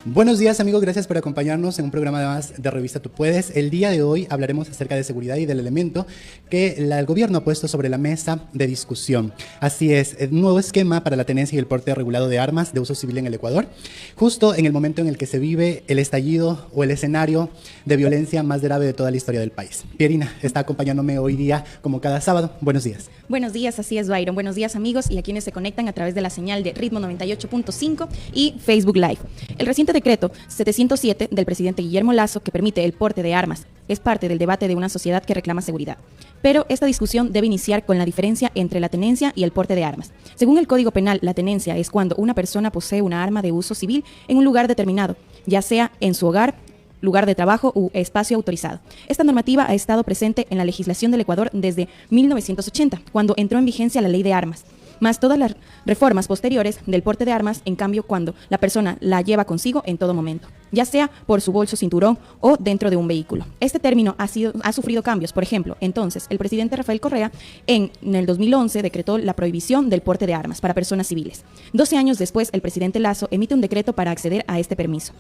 Buenos días amigos, gracias por acompañarnos en un programa más de Revista Tú Puedes. El día de hoy hablaremos acerca de seguridad y del elemento que el gobierno ha puesto sobre la mesa de discusión. Así es, un nuevo esquema para la tenencia y el porte regulado de armas de uso civil en el Ecuador, justo en el momento en el que se vive el estallido o el escenario de violencia más grave de toda la historia del país. Pierina está acompañándome hoy día como cada sábado. Buenos días. Buenos días, así es, Byron. Buenos días amigos y a quienes se conectan a través de la señal de Ritmo 98.5 y Facebook Live. El reciente decreto 707 del presidente Guillermo Lasso, que permite el porte de armas, es parte del debate de una sociedad que reclama seguridad. Pero esta discusión debe iniciar con la diferencia entre la tenencia y el porte de armas. Según el Código Penal, la tenencia es cuando una persona posee una arma de uso civil en un lugar determinado, ya sea en su hogar, lugar de trabajo u espacio autorizado. Esta normativa ha estado presente en la legislación del Ecuador desde 1980, cuando entró en vigencia la Ley de Armas, más todas las reformas posteriores del porte de armas, en cambio, cuando la persona la lleva consigo en todo momento, ya sea por su bolso, cinturón o dentro de un vehículo. Este término ha sufrido cambios. Por ejemplo, entonces, el presidente Rafael Correa en el 2011 decretó la prohibición del porte de armas para personas civiles. 12 años después, el presidente Lasso emite un decreto para acceder a este permiso.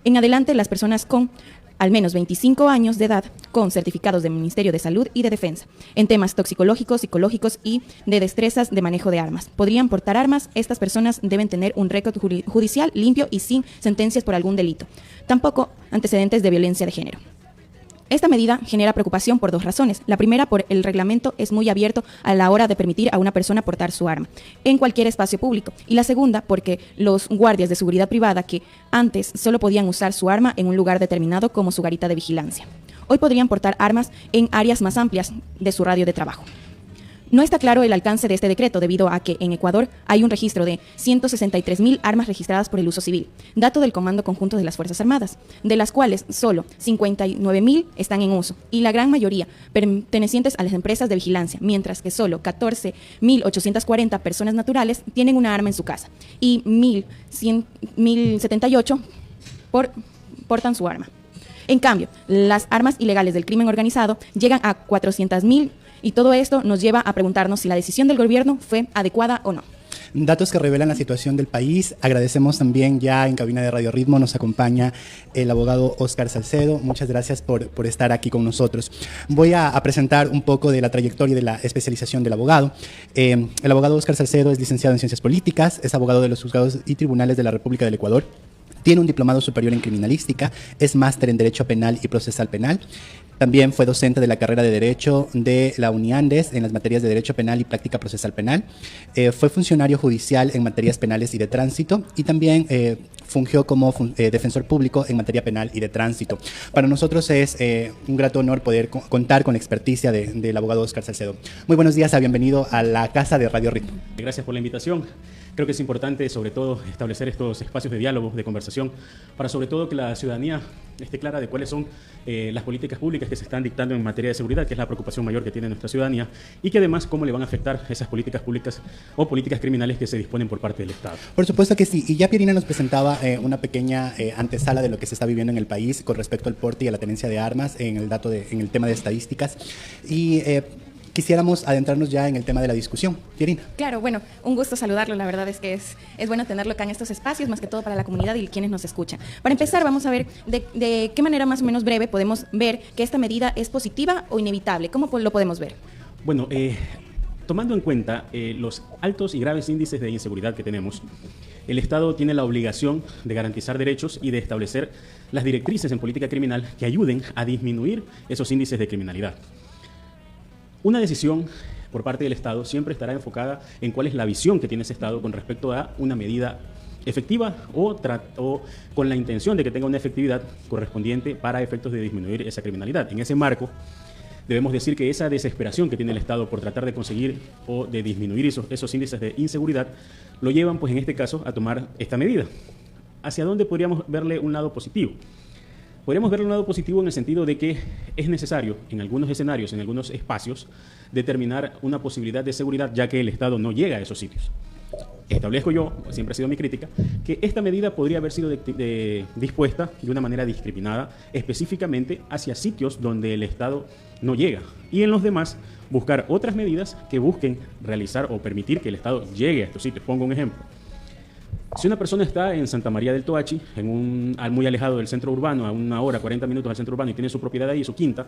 En adelante, las personas con al menos 25 años de edad, con certificados del Ministerio de Salud y de Defensa, en temas toxicológicos, psicológicos y de destrezas de manejo de armas. Podrían portar armas. Estas personas deben tener un récord judicial limpio y sin sentencias por algún delito. Tampoco antecedentes de violencia de género. Esta medida genera preocupación por dos razones. La primera, por el reglamento es muy abierto a la hora de permitir a una persona portar su arma en cualquier espacio público. Y la segunda, porque los guardias de seguridad privada que antes solo podían usar su arma en un lugar determinado como su garita de vigilancia, hoy podrían portar armas en áreas más amplias de su radio de trabajo. No está claro el alcance de este decreto debido a que en Ecuador hay un registro de 163.000 armas registradas por el uso civil, dato del Comando Conjunto de las Fuerzas Armadas, de las cuales solo 59.000 están en uso y la gran mayoría pertenecientes a las empresas de vigilancia, mientras que solo 14.840 personas naturales tienen una arma en su casa y 1.078 portan su arma. En cambio, las armas ilegales del crimen organizado llegan a 400.000 y todo esto nos lleva a preguntarnos si la decisión del gobierno fue adecuada o no. Datos que revelan la situación del país. Agradecemos también, ya en cabina de Radio Ritmo nos acompaña el abogado Óscar Salcedo. Muchas gracias por estar aquí con nosotros. Voy a presentar un poco de la trayectoria y de la especialización del abogado. El abogado Óscar Salcedo es licenciado en Ciencias Políticas, es abogado de los juzgados y tribunales de la República del Ecuador. Tiene un diplomado superior en criminalística, es máster en Derecho Penal y Procesal Penal. También fue docente de la carrera de Derecho de la UniAndes en las materias de Derecho Penal y Práctica Procesal Penal. Fue funcionario judicial en materias penales y de tránsito y también fungió como defensor público en materia penal y de tránsito. Para nosotros es un grato honor poder contar con la experticia del abogado Óscar Salcedo. Muy buenos días, bienvenido a la casa de Radio Ritmo. Gracias por la invitación. Creo que es importante, sobre todo, establecer estos espacios de diálogo, de conversación, para sobre todo que la ciudadanía esté clara de cuáles son las políticas públicas que se están dictando en materia de seguridad, que es la preocupación mayor que tiene nuestra ciudadanía, y que además cómo le van a afectar esas políticas públicas o políticas criminales que se disponen por parte del Estado. Por supuesto que sí, y ya Pierina nos presentaba una pequeña antesala de lo que se está viviendo en el país con respecto al porte y a la tenencia de armas en el tema de estadísticas, y quisiéramos adentrarnos ya en el tema de la discusión. Pierina. Claro, bueno, un gusto saludarlo. La verdad es que es bueno tenerlo acá en estos espacios, más que todo para la comunidad y quienes nos escuchan. Para empezar, vamos a ver de qué manera más o menos breve podemos ver que esta medida es positiva o inevitable. ¿Cómo lo podemos ver? Bueno, tomando en cuenta los altos y graves índices de inseguridad que tenemos, el Estado tiene la obligación de garantizar derechos y de establecer las directrices en política criminal que ayuden a disminuir esos índices de criminalidad. Una decisión por parte del Estado siempre estará enfocada en cuál es la visión que tiene ese Estado con respecto a una medida efectiva o con la intención de que tenga una efectividad correspondiente para efectos de disminuir esa criminalidad. En ese marco, debemos decir que esa desesperación que tiene el Estado por tratar de conseguir o de disminuir esos índices de inseguridad lo llevan, pues en este caso, a tomar esta medida. ¿Hacia dónde podríamos verle un lado positivo? Podríamos verle un lado positivo en el sentido de que es necesario, en algunos escenarios, en algunos espacios, determinar una posibilidad de seguridad, ya que el Estado no llega a esos sitios. Establezco yo, siempre ha sido mi crítica, que esta medida podría haber sido dispuesta de una manera discriminada, específicamente hacia sitios donde el Estado no llega, y en los demás buscar otras medidas que busquen realizar o permitir que el Estado llegue a estos sitios. Pongo un ejemplo. Si una persona está en Santa María del Toachi, muy alejado del centro urbano, a 1 hora, 40 minutos del centro urbano, y tiene su propiedad ahí, su quinta,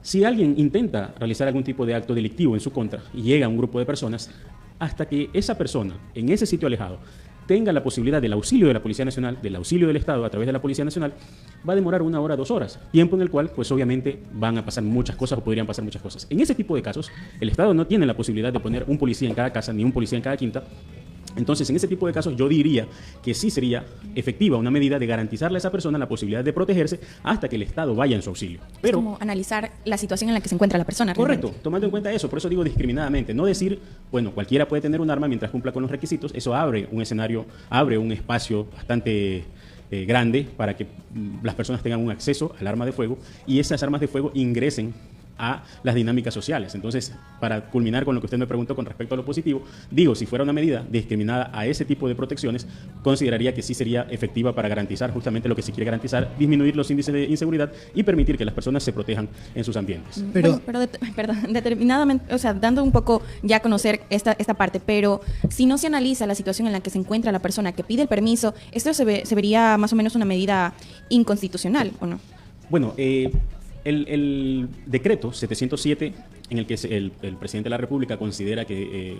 si alguien intenta realizar algún tipo de acto delictivo en su contra y llega a un grupo de personas, hasta que esa persona en ese sitio alejado tenga la posibilidad del auxilio de la Policía Nacional, del auxilio del Estado a través de la Policía Nacional, va a demorar 1 hora, 2 horas, tiempo en el cual, pues obviamente, van a pasar muchas cosas o podrían pasar muchas cosas. En ese tipo de casos, el Estado no tiene la posibilidad de poner un policía en cada casa ni un policía en cada quinta. Entonces, en ese tipo de casos, yo diría que sí sería efectiva una medida de garantizarle a esa persona la posibilidad de protegerse hasta que el Estado vaya en su auxilio. Pero, es como analizar la situación en la que se encuentra la persona. Correcto, realmente. tomando en cuenta eso, por eso digo discriminadamente, no decir, bueno, cualquiera puede tener un arma mientras cumpla con los requisitos. Eso abre un escenario, abre un espacio bastante grande para que las personas tengan un acceso al arma de fuego y esas armas de fuego ingresen a las dinámicas sociales. Entonces, para culminar con lo que usted me preguntó con respecto a lo positivo, digo, si fuera una medida discriminada a ese tipo de protecciones, consideraría que sí sería efectiva para garantizar justamente lo que se quiere garantizar, disminuir los índices de inseguridad y permitir que las personas se protejan en sus ambientes. Pero perdón, determinadamente, o sea, dando un poco ya a conocer esta parte, pero si no se analiza la situación en la que se encuentra la persona que pide el permiso, esto se vería más o menos una medida inconstitucional, ¿o no? Bueno, el decreto 707, en el que el presidente de la República considera que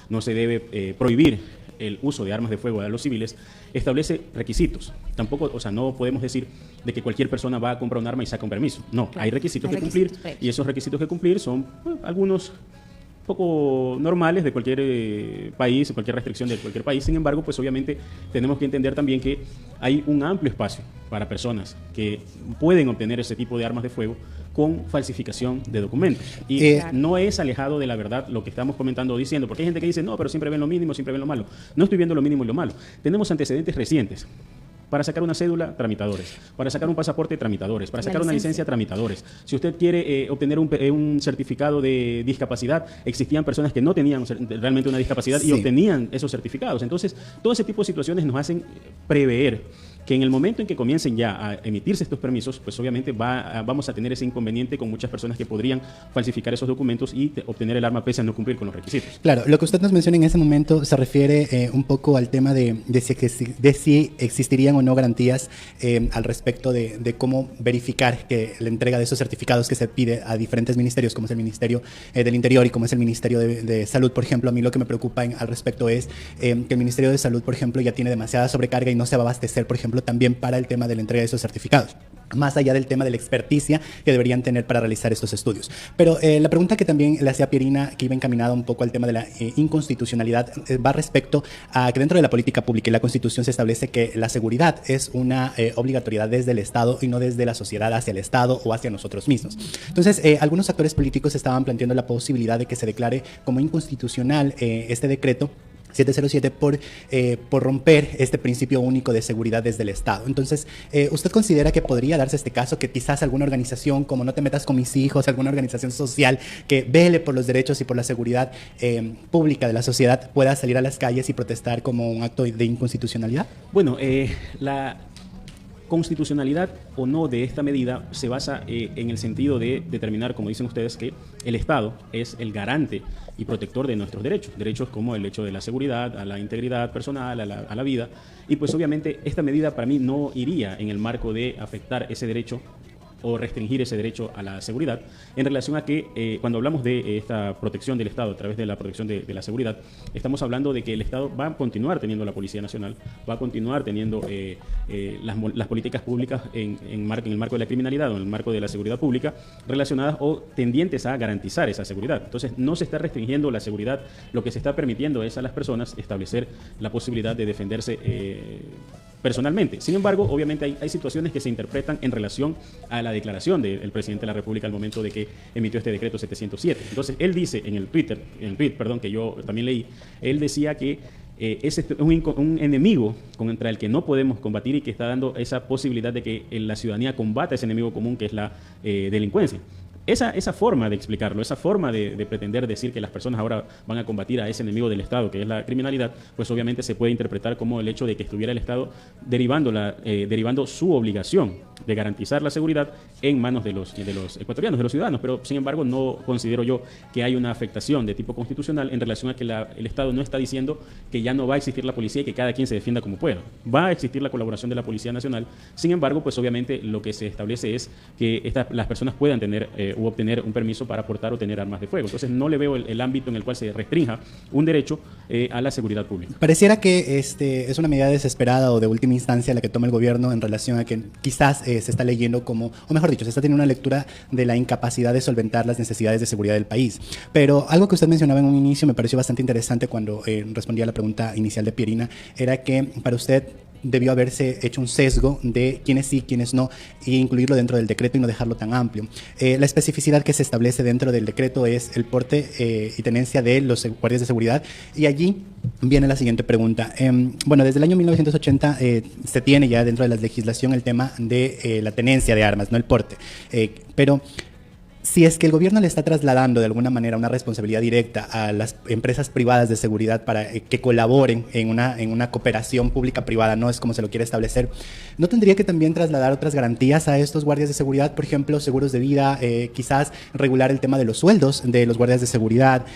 no se debe prohibir el uso de armas de fuego a los civiles, establece requisitos. Tampoco, o sea, no podemos decir de que cualquier persona va a comprar un arma y saca un permiso. No, claro, hay requisitos que cumplir, y esos requisitos que cumplir son algunos poco normales de cualquier país, cualquier restricción de cualquier país. Sin embargo, pues obviamente tenemos que entender también que hay un amplio espacio para personas que pueden obtener ese tipo de armas de fuego con falsificación de documentos. Y no es alejado de la verdad lo que estamos comentando o diciendo, porque hay gente que dice, no, pero siempre ven lo mínimo, siempre ven lo malo. No estoy viendo lo mínimo y lo malo. Tenemos antecedentes recientes. Para sacar una cédula, tramitadores. Para sacar un pasaporte, tramitadores. Para sacar una licencia, tramitadores. Si usted quiere obtener un certificado de discapacidad, existían personas que no tenían realmente una discapacidad y obtenían esos certificados. Entonces, todo ese tipo de situaciones nos hacen prever que en el momento en que comiencen ya a emitirse estos permisos, pues obviamente vamos a tener ese inconveniente con muchas personas que podrían falsificar esos documentos y obtener el arma pese a no cumplir con los requisitos. Claro, lo que usted nos menciona en ese momento se refiere un poco al tema de si existirían o no garantías al respecto de cómo verificar que la entrega de esos certificados que se pide a diferentes ministerios, como es el Ministerio del Interior y como es el Ministerio de Salud, por ejemplo. A mí lo que me preocupa al respecto es que el Ministerio de Salud, por ejemplo, ya tiene demasiada sobrecarga y no se va a abastecer, por ejemplo, también para el tema de la entrega de esos certificados, más allá del tema de la experticia que deberían tener para realizar estos estudios. Pero la pregunta que también le hacía Pierina, que iba encaminada un poco al tema de la inconstitucionalidad, va respecto a que dentro de la política pública y la Constitución se establece que la seguridad es una obligatoriedad desde el Estado y no desde la sociedad hacia el Estado o hacia nosotros mismos. Entonces, algunos actores políticos estaban planteando la posibilidad de que se declare como inconstitucional este decreto 707 por romper este principio único de seguridad desde el Estado. Entonces, ¿usted considera que podría darse este caso, que quizás alguna organización como No Te Metas con Mis Hijos, alguna organización social que vele por los derechos y por la seguridad pública de la sociedad pueda salir a las calles y protestar como un acto de inconstitucionalidad? Bueno, la constitucionalidad o no de esta medida se basa en el sentido de determinar, como dicen ustedes, que el Estado es el garante y protector de nuestros derechos como el hecho de la seguridad, a la integridad personal, a la vida. Y pues obviamente esta medida para mí no iría en el marco de afectar ese derecho o restringir ese derecho a la seguridad, en relación a que cuando hablamos de esta protección del Estado a través de la protección de la seguridad, estamos hablando de que el Estado va a continuar teniendo la Policía Nacional, va a continuar teniendo las políticas públicas en el marco de la criminalidad o en el marco de la seguridad pública relacionadas o tendientes a garantizar esa seguridad. Entonces, no se está restringiendo la seguridad, lo que se está permitiendo es a las personas establecer la posibilidad de defenderse personalmente. Sin embargo, obviamente hay situaciones que se interpretan en relación a la declaración del presidente de la República al momento de que emitió este decreto 707. Entonces, él dice en el tweet, que yo también leí, él decía que es un enemigo contra el que no podemos combatir y que está dando esa posibilidad de que la ciudadanía combata ese enemigo común que es la delincuencia. Esa forma de explicarlo, esa forma de pretender decir que las personas ahora van a combatir a ese enemigo del Estado, que es la criminalidad, pues obviamente se puede interpretar como el hecho de que estuviera el Estado derivando su obligación de garantizar la seguridad en manos de los ecuatorianos, de los ciudadanos, pero sin embargo no considero yo que hay una afectación de tipo constitucional en relación a que el Estado no está diciendo que ya no va a existir la policía y que cada quien se defienda como pueda. Va a existir la colaboración de la Policía Nacional, sin embargo, pues obviamente lo que se establece es que las personas puedan tener u obtener un permiso para portar o tener armas de fuego. Entonces no le veo el ámbito en el cual se restrinja un derecho a la seguridad pública. Pareciera que es una medida desesperada o de última instancia la que toma el gobierno en relación a que quizás se está leyendo como, o mejor dicho, se está teniendo una lectura de la incapacidad de solventar las necesidades de seguridad del país. Pero algo que usted mencionaba en un inicio me pareció bastante interesante cuando respondía a la pregunta inicial de Pierina, era que para usted debió haberse hecho un sesgo de quiénes sí, quiénes no, e incluirlo dentro del decreto y no dejarlo tan amplio. La especificidad que se establece dentro del decreto es el porte y tenencia de los guardias de seguridad, y allí viene la siguiente pregunta. Bueno, desde el año 1980 se tiene ya dentro de la legislación el tema de la tenencia de armas, no el porte, pero si es que el gobierno le está trasladando de alguna manera una responsabilidad directa a las empresas privadas de seguridad para que colaboren en una cooperación pública-privada, no es como se lo quiere establecer, ¿no tendría que también trasladar otras garantías a estos guardias de seguridad? Por ejemplo, seguros de vida, quizás regular el tema de los sueldos de los guardias de seguridad,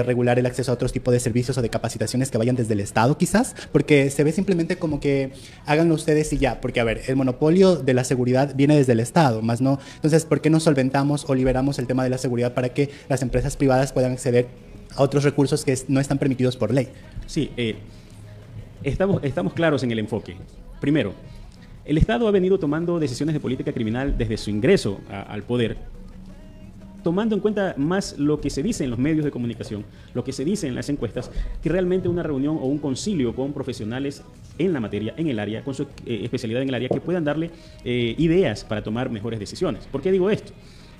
regular el acceso a otros tipos de servicios o de capacitaciones que vayan desde el Estado, quizás, porque se ve simplemente como que háganlo ustedes y ya, porque a ver, el monopolio de la seguridad viene desde el Estado, más no, entonces, ¿por qué no solventamos o liberamos el tema de la seguridad para que las empresas privadas puedan acceder a otros recursos que no están permitidos por ley? Sí, estamos claros en el enfoque. Primero, el Estado ha venido tomando decisiones de política criminal desde su ingreso al poder, tomando en cuenta más lo que se dice en los medios de comunicación, lo que se dice en las encuestas, que realmente una reunión o un concilio con profesionales en la materia, en el área, con su especialidad en el área, que puedan darle ideas para tomar mejores decisiones. ¿Por qué digo esto?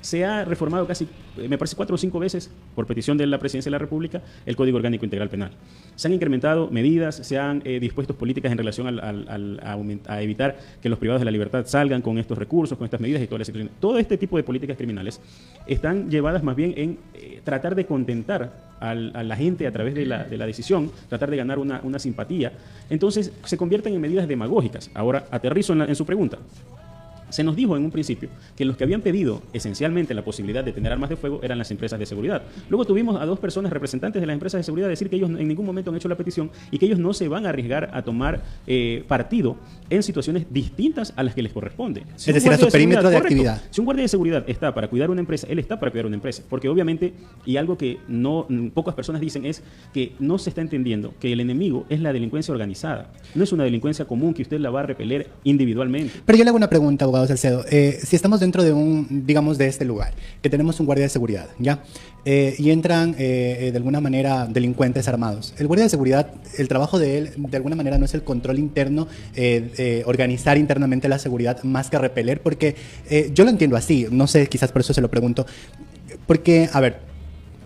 Se ha reformado casi, me parece, 4 o 5 veces, por petición de la Presidencia de la República, el Código Orgánico Integral Penal. Se han incrementado medidas, se han dispuesto políticas en relación a evitar que los privados de la libertad salgan con estos recursos, con estas medidas y toda la situación. Todo este tipo de políticas criminales están llevadas más bien en tratar de contentar a la gente a través de la decisión, tratar de ganar una simpatía. Entonces se convierten en medidas demagógicas. Ahora aterrizo en su pregunta. Se nos dijo en un principio que los que habían pedido esencialmente la posibilidad de tener armas de fuego eran las empresas de seguridad. Luego tuvimos a 2 personas representantes de las empresas de seguridad decir que ellos en ningún momento han hecho la petición y que ellos no se van a arriesgar a tomar partido en situaciones distintas a las que les corresponde. Es decir, a su perímetro de actividad. Si un guardia de seguridad está para cuidar una empresa, él está para cuidar una empresa. Porque obviamente, y algo que pocas personas dicen, es que no se está entendiendo que el enemigo es la delincuencia organizada. No es una delincuencia común que usted la va a repeler individualmente. Pero yo le hago una pregunta, abogado Salcedo. Si estamos dentro de de este lugar, que tenemos un guardia de seguridad, ¿ya? Y entran de alguna manera delincuentes armados. El guardia de seguridad, el trabajo de él, de alguna manera no es el control interno, organizar internamente la seguridad más que repeler, porque yo lo entiendo así, no sé, quizás por eso se lo pregunto, porque, a ver,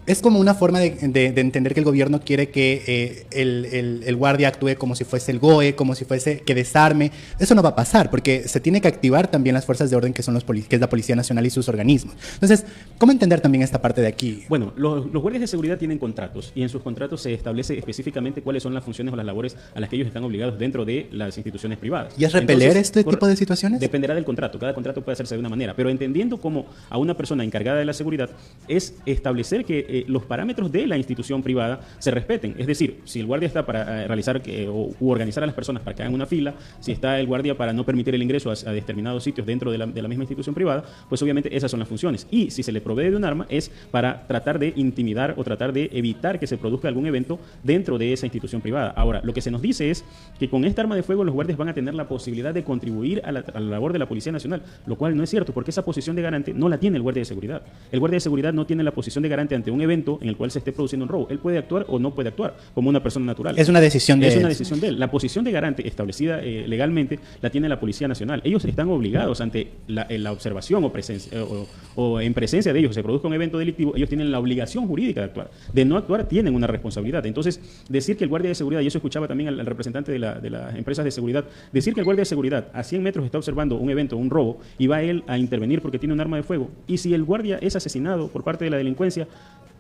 es como una forma de entender que el gobierno quiere que el guardia actúe como si fuese el GOE, como si fuese que desarme. Eso no va a pasar, porque se tiene que activar también las fuerzas de orden que es la Policía Nacional y sus organismos. Entonces, ¿cómo entender también esta parte de aquí? Bueno, los guardias de seguridad tienen contratos y en sus contratos se establece específicamente cuáles son las funciones o las labores a las que ellos están obligados dentro de las instituciones privadas. ¿Y es repeler este tipo de situaciones? Dependerá del contrato. Cada contrato puede hacerse de una manera, pero entendiendo cómo a una persona encargada de la seguridad es establecer que los parámetros de la institución privada se respeten. Es decir, si el guardia está para realizar u organizar a las personas para que hagan una fila, si está el guardia para no permitir el ingreso a determinados sitios dentro de la misma institución privada, pues obviamente esas son las funciones. Y si se le provee de un arma es para tratar de intimidar o tratar de evitar que se produzca algún evento dentro de esa institución privada. Ahora, lo que se nos dice es que con esta arma de fuego los guardias van a tener la posibilidad de contribuir a la labor de la Policía Nacional, lo cual no es cierto, porque esa posición de garante no la tiene el guardia de seguridad. El guardia de seguridad no tiene la posición de garante ante un evento en el cual se esté produciendo un robo. Él puede actuar o no puede actuar como una persona natural. Es una decisión de él. Es una decisión de él. La posición de garante establecida legalmente la tiene la Policía Nacional. Ellos están obligados ante la observación o presencia o en presencia de ellos se produzca un evento delictivo, ellos tienen la obligación jurídica de actuar. De no actuar tienen una responsabilidad. Entonces, decir que el guardia de seguridad, y eso escuchaba también al representante de las empresas de seguridad, decir que el guardia de seguridad a 100 metros está observando un evento, un robo, y va él a intervenir porque tiene un arma de fuego, y si el guardia es asesinado por parte de la delincuencia,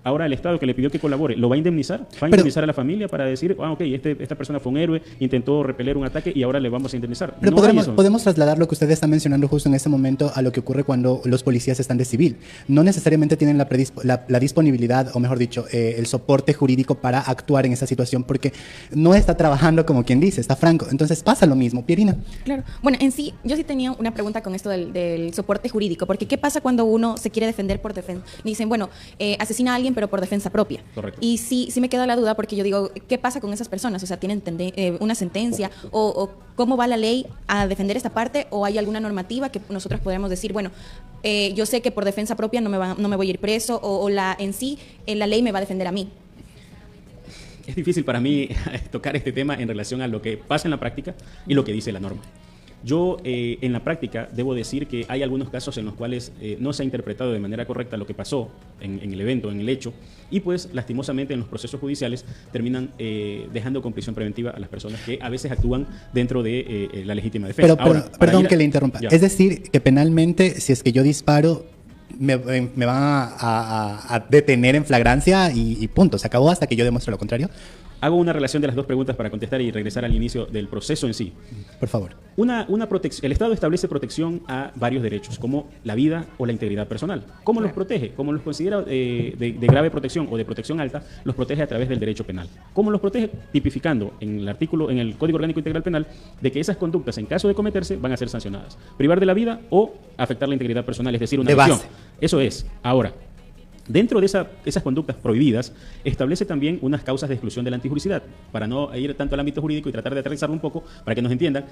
Ahora el Estado que le pidió que colabore, ¿lo va a indemnizar? ¿Va a indemnizar a la familia para decir, ok, esta persona fue un héroe, intentó repeler un ataque y ahora le vamos a indemnizar? Pero No podemos trasladar lo que usted está mencionando justo en este momento a lo que ocurre cuando los policías están de civil. No necesariamente tienen la disponibilidad, o mejor dicho, el soporte jurídico para actuar en esa situación porque no está trabajando como quien dice, está franco. Entonces pasa lo mismo. Pierina. Claro. Bueno, en sí, yo sí tenía una pregunta con esto del soporte jurídico, porque ¿qué pasa cuando uno se quiere defender por defensa? Dicen, bueno, asesina a alguien pero por defensa propia. Correcto. Y sí me queda la duda porque yo digo, ¿qué pasa con esas personas? O sea, ¿tienen una sentencia o cómo va la ley a defender esta parte o hay alguna normativa que nosotros podemos decir, bueno, yo sé que por defensa propia no me voy a ir preso o la ley me va a defender a mí? Es difícil para mí tocar este tema en relación a lo que pasa en la práctica y lo que dice la norma. Yo, en la práctica, debo decir que hay algunos casos en los cuales no se ha interpretado de manera correcta lo que pasó en el evento, en el hecho, y pues, lastimosamente, en los procesos judiciales terminan dejando con prisión preventiva a las personas que a veces actúan dentro de la legítima defensa. Perdón que le interrumpa. Ya. Es decir, que penalmente, si es que yo disparo, me van a detener en flagrancia y punto. Se acabó hasta que yo demuestre lo contrario. Hago una relación de las dos preguntas para contestar y regresar al inicio del proceso en sí. Por favor. El Estado establece protección a varios derechos, como la vida o la integridad personal. ¿Cómo los protege? Como los considera de grave protección o de protección alta, los protege a través del derecho penal. ¿Cómo los protege? Tipificando en el Código Orgánico Integral Penal de que esas conductas, en caso de cometerse, van a ser sancionadas. Privar de la vida o afectar la integridad personal, es decir, una lesión. Eso es. Ahora, dentro de esas conductas prohibidas, establece también unas causas de exclusión de la antijuricidad. Para no ir tanto al ámbito jurídico y tratar de aterrizarlo un poco, para que nos entiendan,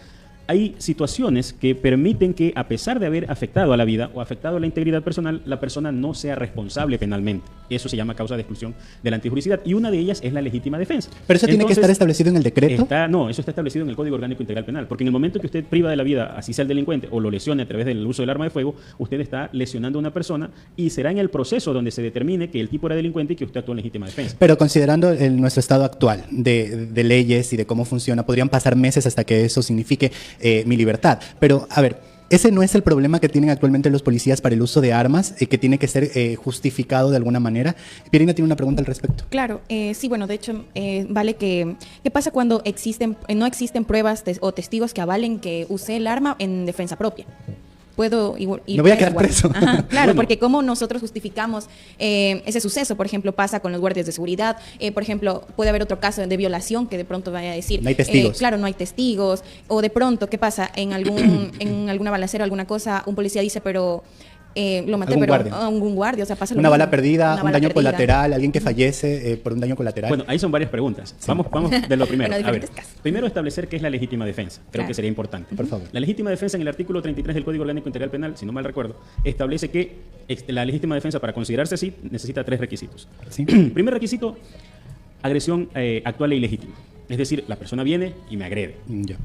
hay situaciones que permiten que, a pesar de haber afectado a la vida o afectado a la integridad personal, la persona no sea responsable penalmente. Eso se llama causa de exclusión de la antijuricidad y una de ellas es la legítima defensa. ¿Pero eso tiene que estar establecido en el decreto? No, eso está establecido en el Código Orgánico Integral Penal, porque en el momento que usted priva de la vida, así sea el delincuente, o lo lesione a través del uso del arma de fuego, usted está lesionando a una persona y será en el proceso donde se determine que el tipo era delincuente y que usted actuó en legítima defensa. Pero considerando nuestro estado actual de leyes y de cómo funciona, podrían pasar meses hasta que eso signifique mi libertad. Pero, a ver, ese no es el problema que tienen actualmente los policías para el uso de armas, que tiene que ser justificado de alguna manera. Pierina tiene una pregunta al respecto. Claro, sí, bueno, de hecho, vale ¿qué pasa cuando no existen pruebas o testigos que avalen que usé el arma en defensa propia? Puedo ir me voy a quedar preso. Ajá, claro, porque cómo nosotros justificamos ese suceso. Por ejemplo, pasa con los guardias de seguridad. Por ejemplo, puede haber otro caso de violación que de pronto vaya a decir... No hay testigos. Claro, no hay testigos. O de pronto, ¿qué pasa? En alguna balacera, alguna cosa, un policía dice, pero... lo maté, pero algún guardia, o sea, pasa una bala perdida, un daño colateral, alguien que fallece por un daño colateral. Bueno, ahí son varias preguntas. Sí. Vamos de lo primero. Bueno, a ver, primero establecer qué es la legítima defensa. Creo que sería importante. Por favor. La legítima defensa en el artículo 33 del Código Orgánico Integral Penal, si no mal recuerdo, establece que la legítima defensa, para considerarse así, necesita 3 requisitos. ¿Sí? Primer requisito, agresión actual e ilegítima. Es decir, la persona viene y me agrede,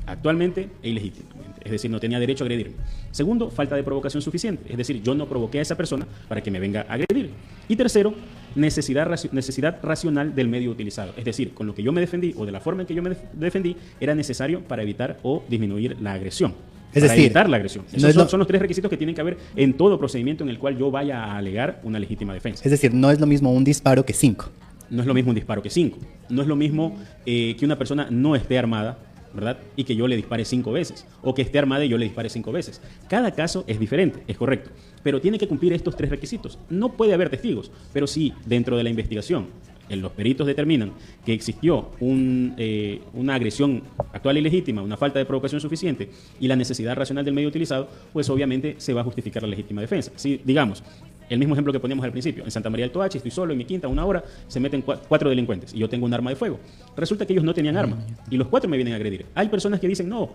actualmente e ilegítimamente. Es decir, no tenía derecho a agredirme. Segundo, falta de provocación suficiente. Es decir, yo no provoqué a esa persona para que me venga a agredir. Y tercero, necesidad racional del medio utilizado. Es decir, con lo que yo me defendí o de la forma en que yo me defendí, era necesario para evitar o disminuir la agresión. Para evitar la agresión. Esos son los 3 requisitos que tienen que haber en todo procedimiento en el cual yo vaya a alegar una legítima defensa. Es decir, no es lo mismo un disparo que 5. No es lo mismo un disparo que 5. No es lo mismo que una persona no esté armada, ¿verdad? Y que yo le dispare 5 veces. O que esté armada y yo le dispare 5 veces. Cada caso es diferente, es correcto. Pero tiene que cumplir estos 3 requisitos. No puede haber testigos, pero sí, dentro de la investigación, los peritos determinan que existió una agresión actual y legítima, una falta de provocación suficiente y la necesidad racional del medio utilizado, pues obviamente se va a justificar la legítima defensa. Si, digamos, el mismo ejemplo que poníamos al principio, en Santa María del Toachi, estoy solo en mi quinta, 1 hora, se meten 4 delincuentes y yo tengo un arma de fuego. Resulta que ellos no tenían arma y los 4 me vienen a agredir. Hay personas que dicen, no,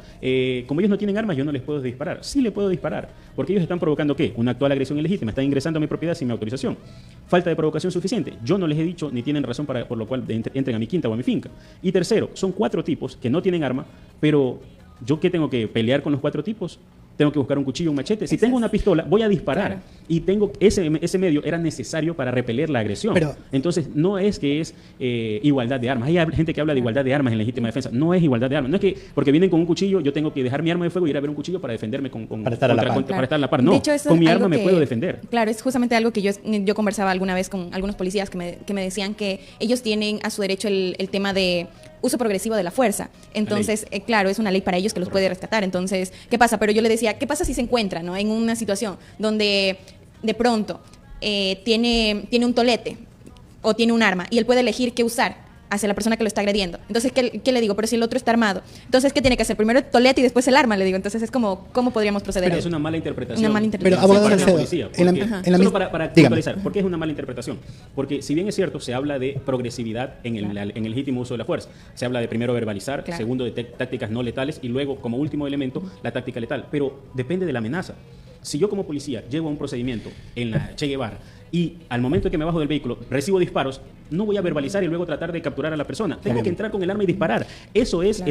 como ellos no tienen armas, yo no les puedo disparar. Sí le puedo disparar, porque ellos están provocando ¿qué? Una actual agresión ilegítima, están ingresando a mi propiedad sin mi autorización. Falta de provocación suficiente. Yo no les he dicho ni tienen razón por lo cual entren a mi quinta o a mi finca. Y tercero, son 4 tipos que no tienen arma, pero ¿yo qué tengo que pelear con los 4 tipos? tengo que buscar un cuchillo, un machete. Si tengo una pistola, voy a disparar. Claro. Y tengo ese medio era necesario para repeler la agresión. Pero, entonces, no es que es igualdad de armas. Hay gente que habla de igualdad de armas en legítima defensa. No es igualdad de armas. No es que porque vienen con un cuchillo, yo tengo que dejar mi arma de fuego y ir a ver un cuchillo para defenderme para estar a la par. para estar a la par. No, De hecho, eso con es mi algo arma me que, puedo defender. Claro, es justamente algo que yo conversaba alguna vez con algunos policías que me decían que ellos tienen a su derecho el tema de uso progresivo de la fuerza. Entonces, claro, es una ley para ellos que los puede rescatar. Entonces, ¿qué pasa? Pero yo le decía, ¿qué pasa si se encuentran, ¿no?, en una situación donde de pronto tiene un tolete o tiene un arma y él puede elegir qué usar hacia la persona que lo está agrediendo? Entonces, ¿qué le digo? Pero si el otro está armado, entonces, ¿qué tiene que hacer? Primero el tolete y después el arma, le digo. Entonces, es como, ¿cómo podríamos proceder? Pero es una mala interpretación. Una mala interpretación. Pero, abogado para la Salcedo, policía. Solo para dígame. puntualizar, ¿por qué es una mala interpretación? Porque si bien es cierto, se habla de progresividad en el legítimo uso de la fuerza. Se habla de primero verbalizar, Claro. segundo de tácticas no letales y luego, como último elemento, la táctica letal. Pero depende de la amenaza. Si yo como policía llevo un procedimiento en la Che Guevara y al momento de que me bajo del vehículo recibo disparos, no voy a verbalizar y luego tratar de capturar a la persona. Tengo que entrar con el arma y disparar. Eso es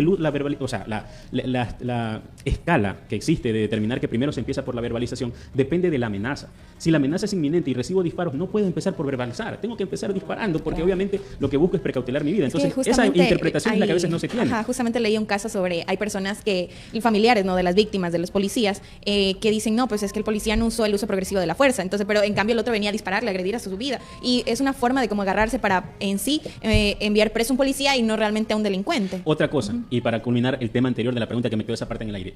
la escala que existe de determinar que primero se empieza por la verbalización. Depende de la amenaza. Si la amenaza es inminente y recibo disparos, no puedo empezar por verbalizar. Tengo que empezar disparando porque obviamente lo que busco es precautelar mi vida. Entonces, esa interpretación es la que a veces no se tiene. Justamente leí un caso sobre, hay personas y familiares, ¿no?, de las víctimas, de los policías, que dicen, no, pues es que el policía no usó el uso progresivo de la fuerza. Entonces, pero en cambio el otro venía a dispararle, a agredir a su vida. Y es una forma de como agarrarse para en sí enviar preso a un policía y no realmente a un delincuente. Otra cosa, y para culminar el tema anterior de la pregunta que me quedó esa parte en el aire.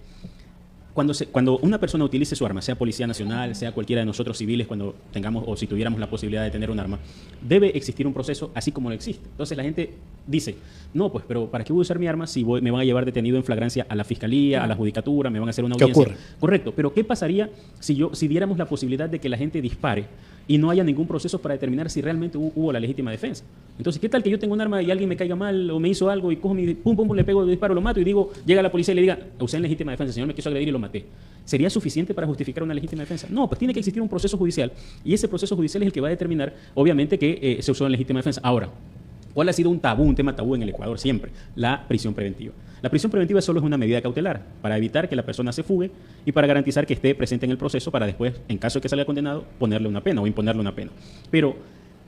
Cuando una persona utilice su arma, sea Policía Nacional, sea cualquiera de nosotros civiles, cuando tengamos o si tuviéramos la posibilidad de tener un arma, debe existir un proceso así como lo existe. Entonces la gente dice, no, pues, pero ¿para qué voy a usar mi arma si me van a llevar detenido en flagrancia a la fiscalía, a la judicatura, me van a hacer una audiencia? ¿Qué ocurre? Correcto, pero ¿qué pasaría si diéramos la posibilidad de que la gente dispare y no haya ningún proceso para determinar si realmente hubo la legítima defensa? Entonces, ¿qué tal que yo tengo un arma y alguien me caiga mal o me hizo algo y cojo mi pum, pum, pum, le pego, le disparo, lo mato y digo, llega la policía y le diga, usé en legítima defensa, el señor me quiso agredir y lo maté? ¿Sería suficiente para justificar una legítima defensa? No, pues tiene que existir un proceso judicial y ese proceso judicial es el que va a determinar, obviamente, que se usó en legítima defensa. Ahora, ¿cuál ha sido un tema tabú en el Ecuador siempre? La prisión preventiva. La prisión preventiva solo es una medida cautelar para evitar que la persona se fugue y para garantizar que esté presente en el proceso para después, en caso de que salga condenado, ponerle una pena o imponerle una pena. Pero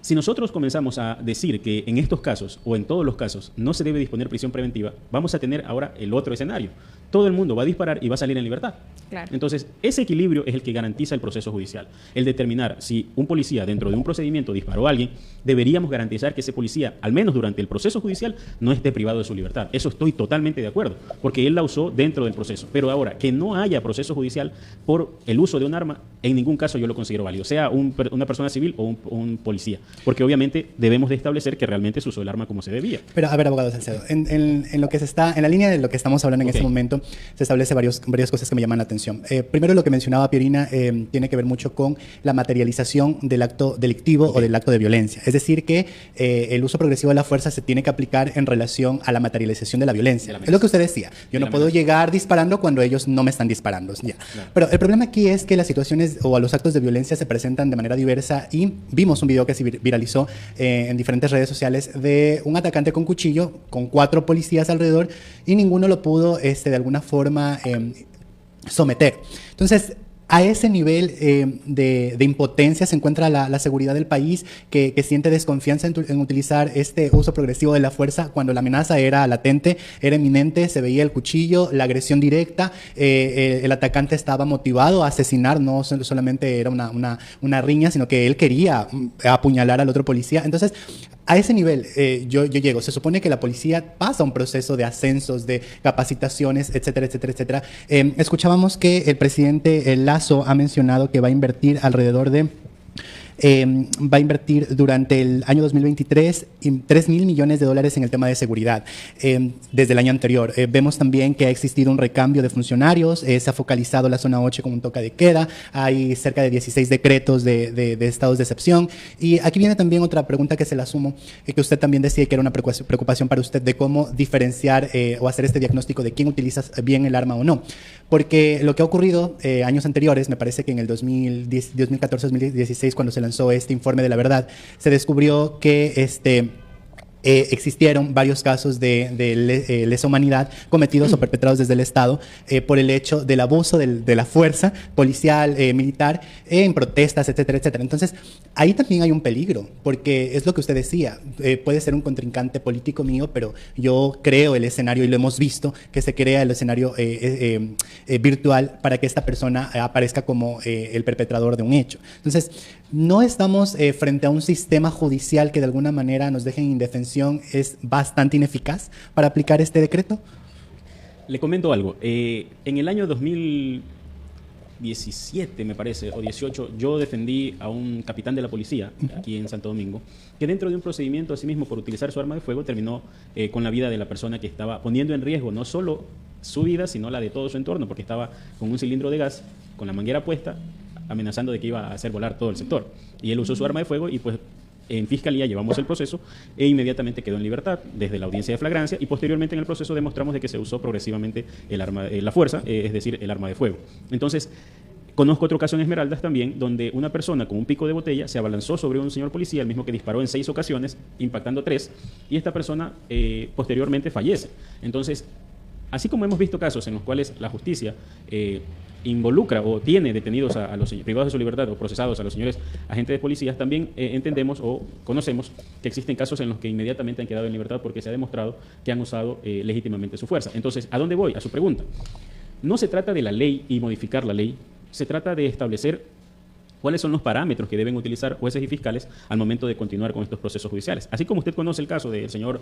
si nosotros comenzamos a decir que en estos casos o en todos los casos no se debe disponer prisión preventiva, vamos a tener ahora el otro escenario. Todo el mundo va a disparar y va a salir en libertad. Claro. Entonces, ese equilibrio es el que garantiza el proceso judicial. El determinar si un policía dentro de un procedimiento disparó a alguien, deberíamos garantizar que ese policía, al menos durante el proceso judicial, no esté privado de su libertad. Eso estoy totalmente de acuerdo, porque él la usó dentro del proceso. Pero ahora, que no haya proceso judicial por el uso de un arma, en ningún caso yo lo considero válido, sea una persona civil o un policía. Porque obviamente debemos de establecer que realmente se usó el arma como se debía. Pero, a ver, abogado Salcedo, en la línea de lo que estamos hablando en este momento, se establece varias cosas que me llaman la atención. Primero, lo que mencionaba Pierina tiene que ver mucho con la materialización del acto delictivo o del acto de violencia. Es decir, que el uso progresivo de la fuerza se tiene que aplicar en relación a la materialización de la violencia. Es lo que usted decía. Yo no puedo llegar disparando cuando ellos no me están disparando. Ya. Claro. Pero el problema aquí es que las situaciones o los actos de violencia se presentan de manera diversa y vimos un video que se viralizó en diferentes redes sociales de un atacante con cuchillo con 4 policías alrededor y ninguno lo pudo de alguna forma someter. Entonces, a ese nivel de impotencia se encuentra la seguridad del país que siente desconfianza en utilizar este uso progresivo de la fuerza cuando la amenaza era latente, era inminente, se veía el cuchillo, la agresión directa, el atacante estaba motivado a asesinar, no solamente era una riña, sino que él quería apuñalar al otro policía. Entonces, a ese nivel yo llego. Se supone que la policía pasa un proceso de ascensos, de capacitaciones, etcétera, etcétera, etcétera. Escuchábamos que el presidente Lasso ha mencionado que va a invertir alrededor de va a invertir durante el año 2023 $3,000 millones en el tema de seguridad desde el año anterior. Vemos también que ha existido un recambio de funcionarios, se ha focalizado la zona 8 con un toque de queda, hay cerca de 16 decretos de estados de excepción. Y aquí viene también otra pregunta que se la asumo, que usted también decía que era una preocupación para usted de cómo diferenciar o hacer este diagnóstico de quién utiliza bien el arma o no. Porque lo que ha ocurrido años anteriores, me parece que en el 2014-2016, cuando se lanzó este informe de la verdad, se descubrió que existieron varios casos de lesa humanidad cometidos o perpetrados desde el Estado por el hecho del abuso de la fuerza policial, militar, en protestas, etcétera, etcétera. Entonces, ahí también hay un peligro, porque es lo que usted decía, puede ser un contrincante político mío, pero yo creo el escenario, y lo hemos visto, que se crea el escenario virtual para que esta persona aparezca como el perpetrador de un hecho. Entonces, no estamos frente a un sistema judicial que de alguna manera nos deje en indefensión, es bastante ineficaz para aplicar este decreto. Le comento algo. En el año 2017, me parece, o 18, yo defendí a un capitán de la policía aquí en Santo Domingo, que dentro de un procedimiento, asimismo, por utilizar su arma de fuego, terminó con la vida de la persona que estaba poniendo en riesgo no solo su vida, sino la de todo su entorno, porque estaba con un cilindro de gas, con la manguera puesta, amenazando de que iba a hacer volar todo el sector. Y él usó su arma de fuego y pues en Fiscalía llevamos el proceso e inmediatamente quedó en libertad desde la audiencia de flagrancia y posteriormente en el proceso demostramos de que se usó progresivamente la fuerza, es decir, el arma de fuego. Entonces, conozco otro caso en Esmeraldas también, donde una persona con un pico de botella se abalanzó sobre un señor policía, el mismo que disparó en 6 ocasiones, impactando 3, y esta persona posteriormente fallece. Entonces, así como hemos visto casos en los cuales la justicia involucra o tiene detenidos a los privados de su libertad o procesados a los señores agentes de policías, también entendemos o conocemos que existen casos en los que inmediatamente han quedado en libertad porque se ha demostrado que han usado legítimamente su fuerza. Entonces, ¿a dónde voy? A su pregunta. No se trata de la ley y modificar la ley, se trata de establecer cuáles son los parámetros que deben utilizar jueces y fiscales al momento de continuar con estos procesos judiciales. Así como usted conoce el caso del señor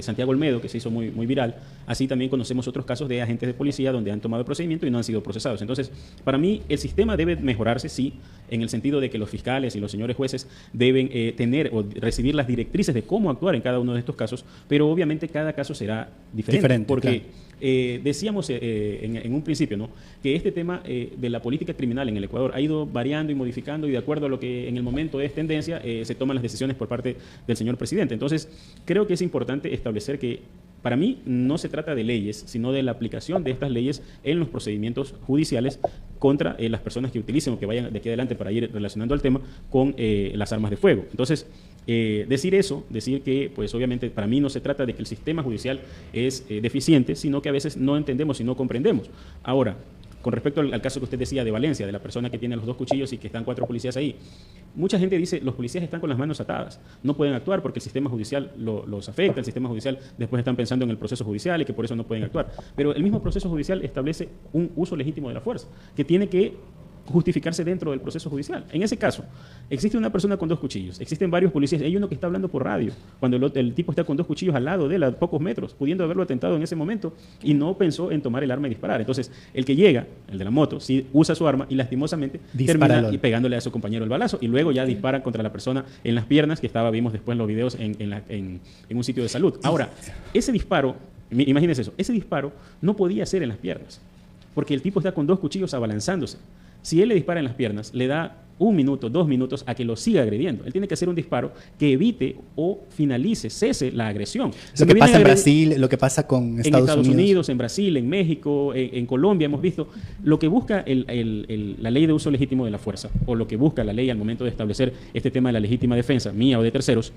Santiago Olmedo, que se hizo muy, muy viral, así también conocemos otros casos de agentes de policía donde han tomado el procedimiento y no han sido procesados. Entonces, para mí, el sistema debe mejorarse, sí, en el sentido de que los fiscales y los señores jueces deben tener o recibir las directrices de cómo actuar en cada uno de estos casos, pero obviamente cada caso será diferente porque claro. Decíamos en un principio, ¿no?, que este tema de la política criminal en el Ecuador ha ido variando y modificando y de acuerdo a lo que en el momento es tendencia, se toman las decisiones por parte del señor presidente. Entonces, creo que es importante establecer que para mí no se trata de leyes, sino de la aplicación de estas leyes en los procedimientos judiciales contra las personas que utilicen o que vayan de aquí adelante para ir relacionando el tema con las armas de fuego. Entonces, decir eso, decir que pues obviamente para mí no se trata de que el sistema judicial es deficiente, sino que a veces no entendemos y no comprendemos. Ahora, con respecto al caso que usted decía de Valencia, de la persona que tiene los 2 cuchillos y que están 4 policías ahí, mucha gente dice, los policías están con las manos atadas, no pueden actuar porque el sistema judicial los afecta, el sistema judicial después están pensando en el proceso judicial y que por eso no pueden actuar. Pero el mismo proceso judicial establece un uso legítimo de la fuerza, que tiene que justificarse dentro del proceso judicial. En ese caso, existe una persona con 2 cuchillos, existen varios policías, hay uno que está hablando por radio, cuando el tipo está con 2 cuchillos al lado de él, a pocos metros, pudiendo haberlo atentado en ese momento, y no pensó en tomar el arma y disparar. Entonces, el que llega, el de la moto, sí usa su arma y lastimosamente termina y pegándole a su compañero el balazo, y luego ya dispara contra la persona en las piernas, que vimos después en los videos en un sitio de salud. Ahora, ese disparo, imagínense eso, ese disparo no podía ser en las piernas, porque el tipo está con 2 cuchillos abalanzándose. Si él le dispara en las piernas, le da 1 minuto, 2 minutos a que lo siga agrediendo. Él tiene que hacer un disparo que evite o finalice, cese la agresión. Lo que pasa en Brasil, lo que pasa con Estados Unidos, en Brasil, en México, en Colombia hemos visto. Lo que busca la ley de uso legítimo de la fuerza, o lo que busca la ley al momento de establecer este tema de la legítima defensa, mía o de terceros,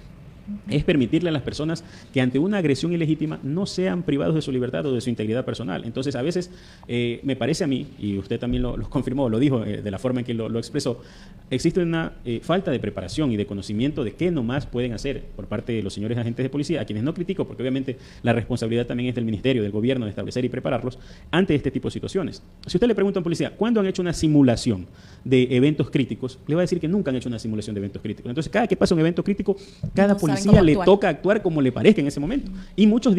es permitirle a las personas que ante una agresión ilegítima no sean privados de su libertad o de su integridad personal. Entonces, a veces me parece a mí, y usted también lo confirmó, lo dijo de la forma en que lo expresó, existe una falta de preparación y de conocimiento de qué nomás pueden hacer por parte de los señores agentes de policía, a quienes no critico, porque obviamente la responsabilidad también es del ministerio, del gobierno, de establecer y prepararlos ante este tipo de situaciones. Si usted le pregunta a un policía, ¿cuándo han hecho una simulación de eventos críticos? Le va a decir que nunca han hecho una simulación de eventos críticos. Entonces, cada que pasa un evento crítico, cada policía le toca actuar como le parezca en ese momento. Y muchos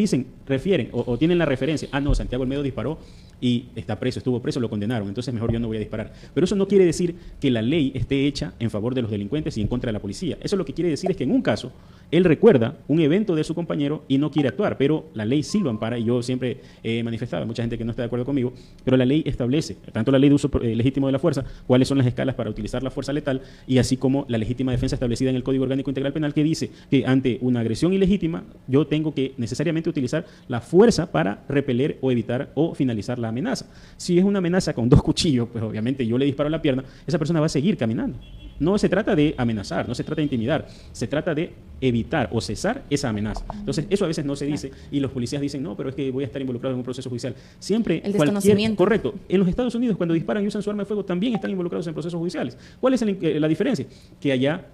refieren o tienen la referencia, no, Santiago Olmedo disparó y está preso, estuvo preso, lo condenaron, entonces mejor yo no voy a disparar. Pero eso no quiere decir que la ley esté hecha en favor de los delincuentes y en contra de la policía. Eso lo que quiere decir es que en un caso, él recuerda un evento de su compañero y no quiere actuar, pero la ley sí lo ampara, y yo siempre he manifestado, mucha gente que no está de acuerdo conmigo, pero la ley establece, tanto la ley de uso legítimo de la fuerza, cuáles son las escalas para utilizar la fuerza letal, y así como la legítima defensa establecida en el Código Orgánico Integral Penal, que dice que ante una agresión ilegítima, yo tengo que necesariamente utilizar la fuerza para repeler o evitar o finalizar la amenaza. Si es una amenaza con 2 cuchillos, pues obviamente yo le disparo a la pierna, esa persona va a seguir caminando. no se trata de amenazar, no se trata de intimidar, se trata de evitar o cesar esa amenaza. Entonces, eso a veces no se dice y los policías dicen, no, pero es que voy a estar involucrado en un proceso judicial. Siempre, el desconocimiento. Correcto. En los Estados Unidos, cuando disparan y usan su arma de fuego, también están involucrados en procesos judiciales. ¿Cuál es la diferencia? Que allá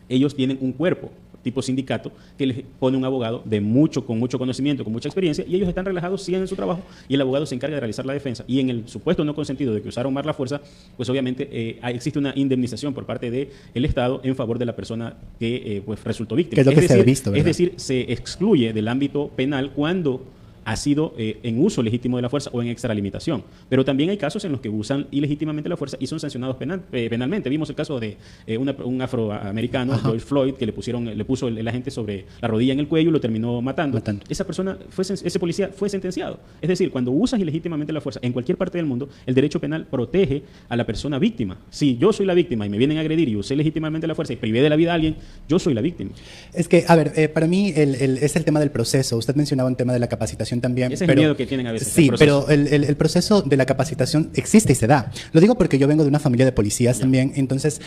ellos tienen un cuerpo tipo sindicato, que les pone un abogado con mucho conocimiento, con mucha experiencia, y ellos están relajados, siguen en su trabajo, y el abogado se encarga de realizar la defensa. Y en el supuesto no consentido de que usaron más la fuerza, pues obviamente existe una indemnización por parte del Estado en favor de la persona que pues resultó víctima. Que es lo que se ha visto, ¿verdad? Es decir, se excluye del ámbito penal cuando ha sido en uso legítimo de la fuerza o en extralimitación. Pero también hay casos en los que usan ilegítimamente la fuerza y son sancionados penalmente. Vimos el caso de un afroamericano, George Floyd, que le puso el agente sobre la rodilla en el cuello y lo terminó matando. Esa persona, ese policía fue sentenciado. Es decir, cuando usas ilegítimamente la fuerza en cualquier parte del mundo, el derecho penal protege a la persona víctima. Si yo soy la víctima y me vienen a agredir y usé legítimamente la fuerza y privé de la vida a alguien, yo soy la víctima. Es que, a ver, para mí es el tema del proceso. Usted mencionaba un tema de la capacitación también. Ese es el miedo que tienen a veces. Sí, pero el proceso de la capacitación existe y se da. Lo digo porque yo vengo de una familia de policías también, entonces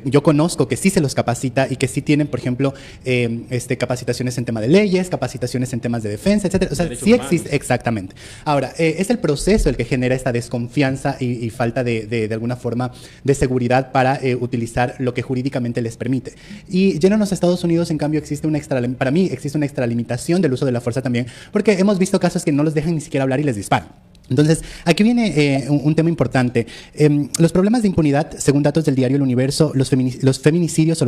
yo conozco que sí se los capacita y que sí tienen, por ejemplo, capacitaciones en tema de leyes, capacitaciones en temas de defensa, etcétera. O sea, sí existe, exactamente. Ahora, es el proceso el que genera esta desconfianza y falta de alguna forma de seguridad para utilizar lo que jurídicamente les permite. Y ya en los Estados Unidos, en cambio, para mí existe una extralimitación del uso de la fuerza también, porque hemos visto casos que no los dejan ni siquiera hablar y les disparan. Entonces, aquí viene un tema importante. Los problemas de impunidad, según datos del diario El Universo, los feminicidios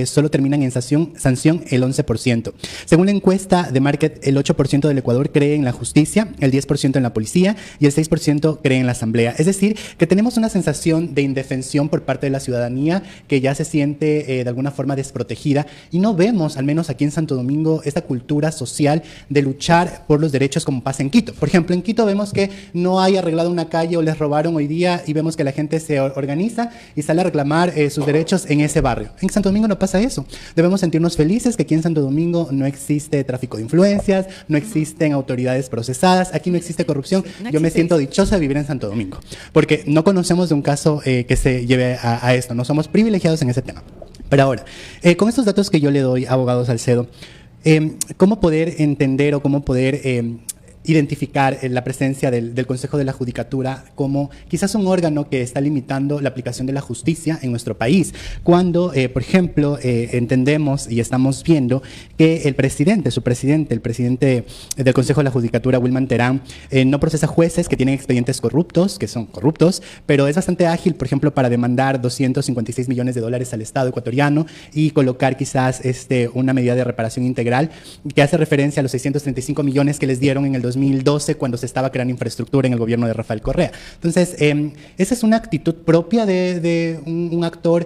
solo terminan en sanción el 11%. Según la encuesta de Market, el 8% del Ecuador cree en la justicia, el 10% en la policía y el 6% cree en la asamblea. Es decir, que tenemos una sensación de indefensión por parte de la ciudadanía que ya se siente de alguna forma desprotegida y no vemos, al menos aquí en Santo Domingo, esta cultura social de luchar por los derechos como pasa en Quito. Por ejemplo, en Quito vemos que no hay arreglado una calle o les robaron hoy día y vemos que la gente se organiza y sale a reclamar sus derechos en ese barrio. En Santo Domingo no pasa eso. Debemos sentirnos felices que aquí en Santo Domingo no existe tráfico de influencias, no existen autoridades procesadas, aquí no existe corrupción. Yo me siento dichosa de vivir en Santo Domingo, porque no conocemos de un caso que se lleve a esto, no somos privilegiados en ese tema. Pero ahora, con estos datos que yo le doy, abogado Salcedo, ¿cómo poder entender o cómo poder identificar la presencia del Consejo de la Judicatura como quizás un órgano que está limitando la aplicación de la justicia en nuestro país? Cuando, por ejemplo, entendemos y estamos viendo que el presidente del Consejo de la Judicatura, Wilman Terán, no procesa jueces que tienen expedientes corruptos, que son corruptos, pero es bastante ágil, por ejemplo, para demandar $256 millones al Estado ecuatoriano y colocar quizás una medida de reparación integral que hace referencia a los 635 millones que les dieron en el 2012 cuando se estaba creando infraestructura en el gobierno de Rafael Correa. Entonces, esa es una actitud propia de un actor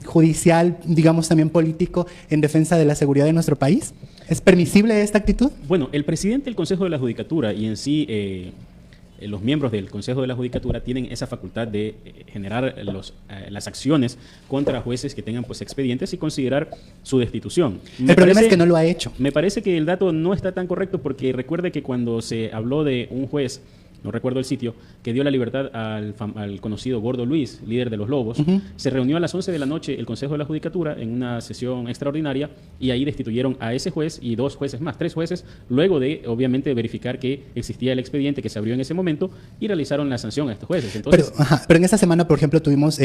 judicial, digamos también político, en defensa de la seguridad de nuestro país. ¿Es permisible esta actitud? Bueno, el presidente del Consejo de la Judicatura y en sí los miembros del Consejo de la Judicatura tienen esa facultad de generar las acciones contra jueces que tengan pues expedientes y considerar su destitución. El problema es que no lo ha hecho. Me parece que el dato no está tan correcto porque recuerde que cuando se habló de un juez, no recuerdo el sitio, que dio la libertad al conocido Gordo Luis, líder de los Lobos, se reunió a las 11 de la noche el Consejo de la Judicatura en una sesión extraordinaria y ahí destituyeron a ese juez y 2 jueces más, 3 jueces, luego de, obviamente, verificar que existía el expediente que se abrió en ese momento y realizaron la sanción a estos jueces. Entonces, pero en esta semana, por ejemplo, tuvimos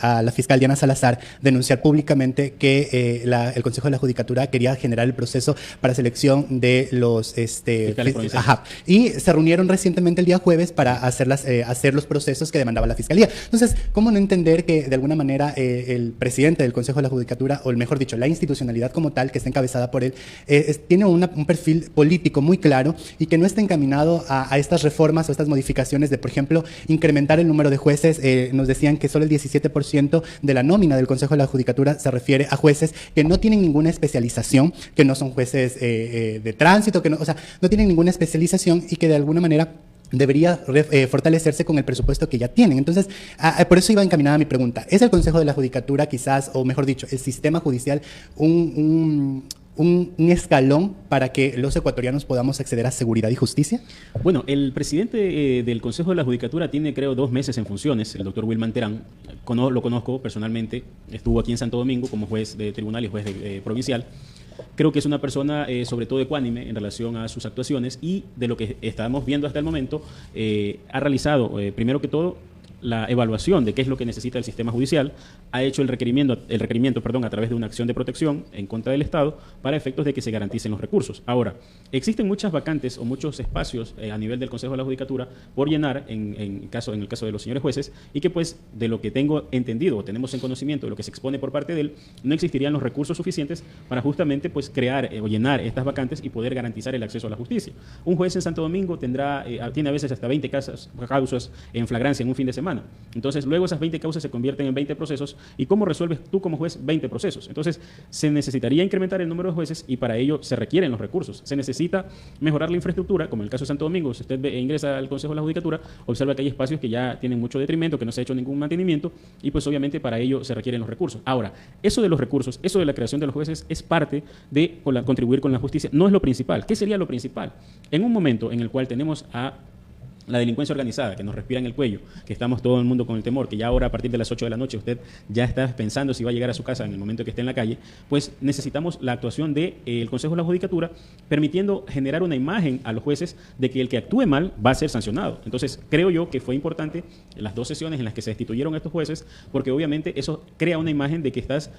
a la fiscal Diana Salazar denunciar públicamente que el Consejo de la Judicatura quería generar el proceso para selección de los y se reunieron recientemente el día jueves para hacer los procesos que demandaba la Fiscalía. Entonces, ¿cómo no entender que de alguna manera el presidente del Consejo de la Judicatura, o mejor dicho, la institucionalidad como tal, que está encabezada por él, tiene un perfil político muy claro y que no está encaminado a estas reformas o estas modificaciones de, por ejemplo, incrementar el número de jueces? Nos decían que solo el 17% de la nómina del Consejo de la Judicatura se refiere a jueces que no tienen ninguna especialización, que no son jueces de tránsito, no tienen ninguna especialización y que de alguna manera debería fortalecerse con el presupuesto que ya tienen. Entonces, por eso iba encaminada mi pregunta. ¿Es el Consejo de la Judicatura quizás, o mejor dicho, el sistema judicial, un un escalón para que los ecuatorianos podamos acceder a seguridad y justicia? Bueno, el presidente del Consejo de la Judicatura tiene, creo, 2 meses en funciones, el doctor Wilman Terán. Lo conozco personalmente, estuvo aquí en Santo Domingo como juez de tribunal y juez provincial. Creo que es una persona sobre todo ecuánime en relación a sus actuaciones y de lo que estamos viendo hasta el momento, ha realizado, primero que todo, la evaluación de qué es lo que necesita el sistema judicial, ha hecho el requerimiento a través de una acción de protección en contra del Estado para efectos de que se garanticen los recursos. Ahora, existen muchas vacantes o muchos espacios a nivel del Consejo de la Judicatura por llenar en el caso de los señores jueces y que pues de lo que tengo entendido o tenemos en conocimiento de lo que se expone por parte de él, no existirían los recursos suficientes para justamente pues crear o llenar estas vacantes y poder garantizar el acceso a la justicia. Un juez en Santo Domingo tiene a veces hasta 20 causas en flagrancia en un fin de semana. Entonces, luego esas 20 causas se convierten en 20 procesos. ¿Y cómo resuelves tú como juez 20 procesos? Entonces, se necesitaría incrementar el número de jueces y para ello se requieren los recursos. Se necesita mejorar la infraestructura, como en el caso de Santo Domingo. Si usted ingresa al Consejo de la Judicatura, observa que hay espacios que ya tienen mucho detrimento, que no se ha hecho ningún mantenimiento y pues obviamente para ello se requieren los recursos. Ahora, eso de los recursos, eso de la creación de los jueces es parte de contribuir con la justicia. No es lo principal. ¿Qué sería lo principal? En un momento en el cual tenemos a la delincuencia organizada, que nos respira en el cuello, que estamos todo el mundo con el temor, que ya ahora a partir de las 8 de la noche usted ya está pensando si va a llegar a su casa en el momento que esté en la calle, pues necesitamos la actuación del Consejo de la Judicatura, permitiendo generar una imagen a los jueces de que el que actúe mal va a ser sancionado. Entonces, creo yo que fue importante las 2 sesiones en las que se destituyeron a estos jueces, porque obviamente eso crea una imagen de que estás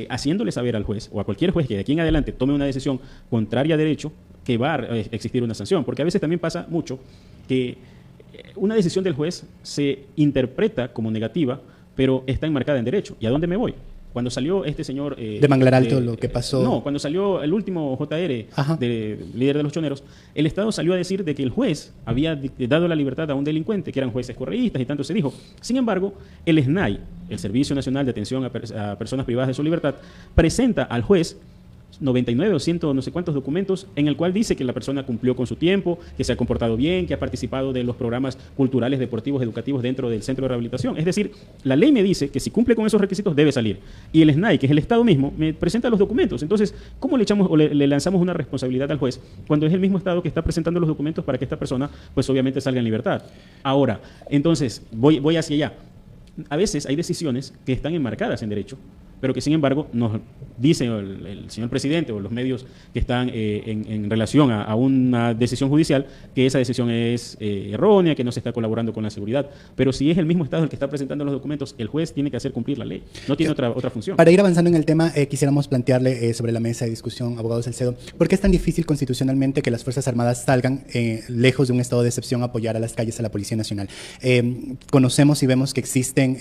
haciéndole saber al juez o a cualquier juez que de aquí en adelante tome una decisión contraria a derecho, que va a existir una sanción, porque a veces también pasa mucho que una decisión del juez se interpreta como negativa, pero está enmarcada en derecho. ¿Y a dónde me voy? Cuando salió este señor... de Manglar Alto, lo que pasó... No, cuando salió el último JR, líder de los choneros, el Estado salió a decir de que el juez había dado la libertad a un delincuente, que eran jueces correístas y tanto se dijo. Sin embargo, el SNAI, el Servicio Nacional de Atención a Personas Privadas de su Libertad, presenta al juez 99 o 100 no sé cuántos documentos en el cual dice que la persona cumplió con su tiempo, que se ha comportado bien, que ha participado de los programas culturales, deportivos, educativos dentro del centro de rehabilitación. Es decir, la ley me dice que si cumple con esos requisitos debe salir. Y el SNAI, que es el Estado mismo, me presenta los documentos. Entonces, ¿cómo le echamos o le lanzamos una responsabilidad al juez cuando es el mismo Estado que está presentando los documentos para que esta persona, pues obviamente salga en libertad? Ahora, entonces, voy hacia allá. A veces hay decisiones que están enmarcadas en derecho, pero que sin embargo nos dice el señor presidente o los medios que están en relación a una decisión judicial que esa decisión es errónea, que no se está colaborando con la seguridad. Pero si es el mismo Estado el que está presentando los documentos, el juez tiene que hacer cumplir la ley. No tiene otra función. Para ir avanzando en el tema, quisiéramos plantearle sobre la mesa de discusión, abogado Salcedo, ¿por qué es tan difícil constitucionalmente que las Fuerzas Armadas salgan lejos de un estado de excepción a apoyar a las calles a la Policía Nacional? Conocemos y vemos que existen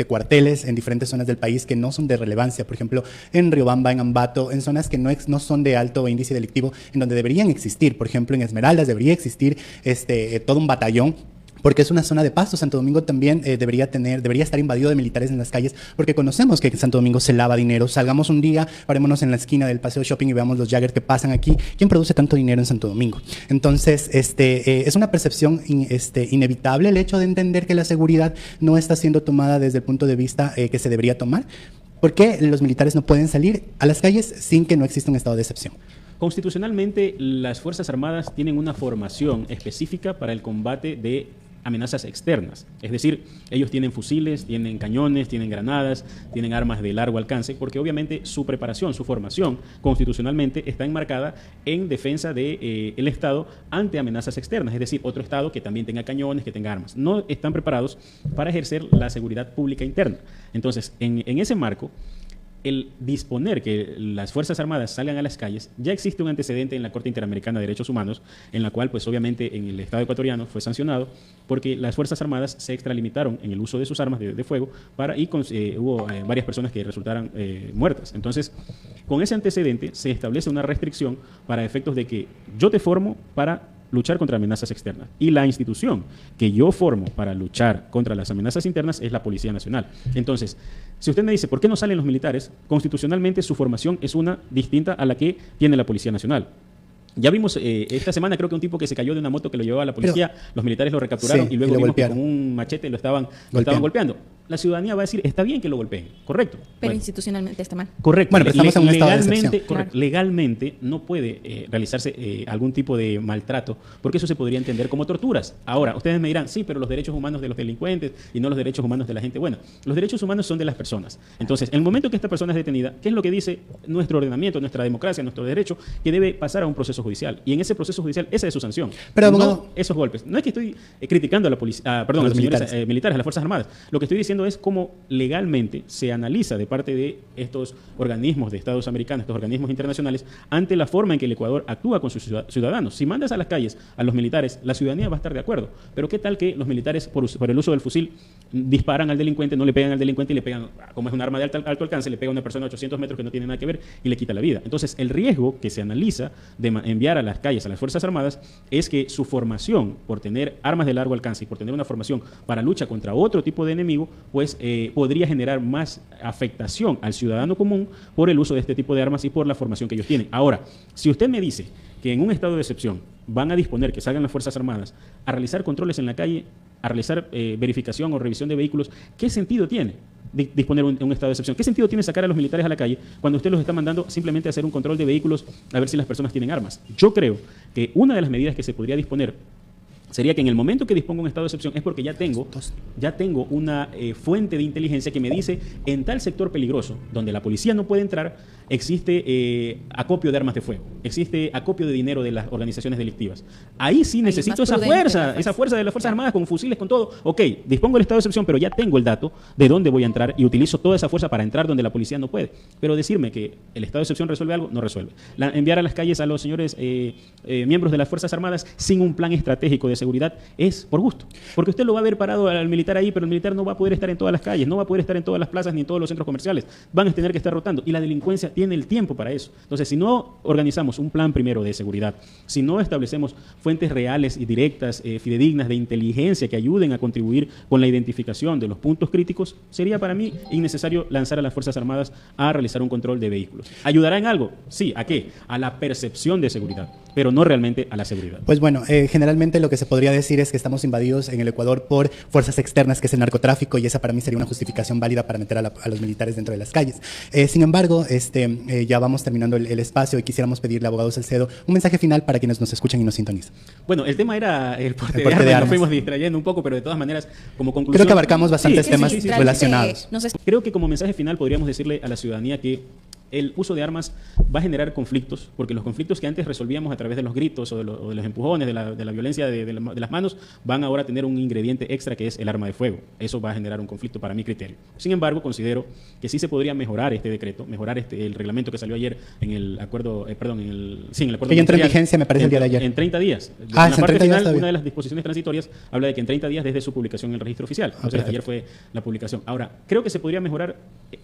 cuarteles en diferentes zonas del país que no son de relevancia, por ejemplo, en Riobamba, en Ambato, en zonas que no son de alto índice delictivo, en donde deberían existir, por ejemplo, en Esmeraldas debería existir todo un batallón, porque es una zona de paso. Santo Domingo también debería estar invadido de militares en las calles, porque conocemos que en Santo Domingo se lava dinero. Salgamos un día, parémonos en la esquina del Paseo Shopping y veamos los Jagger que pasan aquí. ¿Quién produce tanto dinero en Santo Domingo? Entonces, es una percepción inevitable el hecho de entender que la seguridad no está siendo tomada desde el punto de vista que se debería tomar. ¿Por qué los militares no pueden salir a las calles sin que no exista un estado de excepción? Constitucionalmente, las Fuerzas Armadas tienen una formación específica para el combate de amenazas externas. Es decir, ellos tienen fusiles, tienen cañones, tienen granadas, tienen armas de largo alcance, porque obviamente su preparación, su formación constitucionalmente está enmarcada en defensa del Estado ante amenazas externas, es decir, otro Estado que también tenga cañones, que tenga armas. No están preparados para ejercer la seguridad pública interna. Entonces, en ese marco, el disponer que las Fuerzas Armadas salgan a las calles, ya existe un antecedente en la Corte Interamericana de Derechos Humanos, en la cual, pues obviamente, en el Estado ecuatoriano fue sancionado porque las Fuerzas Armadas se extralimitaron en el uso de sus armas de fuego hubo varias personas que resultaran muertas. Entonces, con ese antecedente se establece una restricción para efectos de que yo te formo para luchar contra amenazas externas. Y la institución que yo formo para luchar contra las amenazas internas es la Policía Nacional. Entonces, si usted me dice, ¿por qué no salen los militares? Constitucionalmente su formación es una distinta a la que tiene la Policía Nacional. Ya vimos esta semana, creo que un tipo que se cayó de una moto que lo llevaba a la policía, los militares lo recapturaron y luego vimos que con un machete lo estaban golpeando. la ciudadanía va a decir, está bien que lo golpeen, correcto. Pero Bueno, institucionalmente está mal. correcto. Bueno, pero estamos en un estado de legalmente, excepción. correcto, Claro. legalmente no puede realizarse algún tipo de maltrato, porque eso se podría entender como torturas. Ahora, ustedes me dirán, sí, pero los derechos humanos de los delincuentes y no los derechos humanos de la gente buena. Los derechos humanos son de las personas. Entonces, en el momento que esta persona es detenida, ¿qué es lo que dice nuestro ordenamiento, nuestra democracia, nuestro derecho? Que debe pasar a un proceso judicial. Y en ese proceso judicial, esa es su sanción. Pero, no abogado, esos golpes. No es que estoy criticando a la policía, perdón, A a los los señores militares. militares, a las Fuerzas Armadas. Lo que estoy diciendo es cómo legalmente se analiza de parte de estos organismos de Estados americanos, estos organismos internacionales, ante la forma en que el Ecuador actúa con sus ciudadanos. Si mandas a las calles a los militares, la ciudadanía va a estar de acuerdo. Pero ¿qué tal que los militares, por el uso del fusil, disparan al delincuente, no le pegan al delincuente y le pegan, como es un arma de alto alcance, le pega a una persona a 800 metros que no tiene nada que ver y le quita la vida? Entonces, el riesgo que se analiza de enviar a las calles a las Fuerzas Armadas es que su formación, por tener armas de largo alcance y por tener una formación para lucha contra otro tipo de enemigo, pues podría generar más afectación al ciudadano común por el uso de este tipo de armas y por la formación que ellos tienen. Ahora, si usted me dice que en un estado de excepción van a disponer que salgan las Fuerzas Armadas a realizar controles en la calle, a realizar verificación o revisión de vehículos, ¿qué sentido tiene disponer un estado de excepción? ¿Qué sentido tiene sacar a los militares a la calle cuando usted los está mandando simplemente a hacer un control de vehículos a ver si las personas tienen armas? Yo creo que una de las medidas que se podría disponer sería que en el momento que disponga un estado de excepción es porque ya tengo una fuente de inteligencia que me dice en tal sector peligroso donde la policía no puede entrar, existe acopio de armas de fuego, existe acopio de dinero de las organizaciones delictivas. Ahí sí necesito más esa prudente fuerza de las Fuerzas Armadas con fusiles, con todo. Ok, dispongo el estado de excepción, pero ya tengo el dato de dónde voy a entrar y utilizo toda esa fuerza para entrar donde la policía no puede. Pero decirme que el estado de excepción resuelve algo, no resuelve. Enviar a las calles a los señores miembros de las Fuerzas Armadas sin un plan estratégico de seguridad es por gusto. Porque usted lo va a ver parado al militar ahí, pero el militar no va a poder estar en todas las calles, no va a poder estar en todas las plazas ni en todos los centros comerciales. Van a tener que estar rotando y la delincuencia tiene el tiempo para eso. Entonces, si no organizamos un plan primero de seguridad, si no establecemos fuentes reales y directas, fidedignas de inteligencia que ayuden a contribuir con la identificación de los puntos críticos, sería para mí innecesario lanzar a las Fuerzas Armadas a realizar un control de vehículos. ¿Ayudará en algo? Sí. ¿A qué? A la percepción de seguridad, pero no realmente a la seguridad. Pues bueno, generalmente lo que se podría decir es que estamos invadidos en el Ecuador por fuerzas externas, que es el narcotráfico, y esa para mí sería una justificación válida para meter a los militares dentro de las calles. Sin embargo, ya vamos terminando el espacio y quisiéramos pedirle, abogado Salcedo, un mensaje final para quienes nos escuchan y nos sintonizan. Bueno, el tema era el porte porte de de armas, armas. nos fuimos distrayendo un poco, pero de todas maneras, como conclusión... Creo que abarcamos bastantes temas sí. relacionados. Creo que como mensaje final podríamos decirle a la ciudadanía que el uso de armas va a generar conflictos, porque los conflictos que antes resolvíamos a través de los gritos o de los empujones, de la violencia de las manos, van ahora a tener un ingrediente extra que es el arma de fuego. Eso va a generar un conflicto para mi criterio. Sin embargo, considero que sí se podría mejorar este decreto, mejorar el reglamento que salió ayer en el acuerdo, el acuerdo Que ya entró en ministerial, vigencia, me parece, el día de ayer. En 30 días. Ah, En es la en parte 30 días final, todavía. una de las disposiciones transitorias habla de que en 30 días desde su publicación en el registro oficial. Entonces, perfecto. ayer fue la publicación. Ahora, creo que se podría mejorar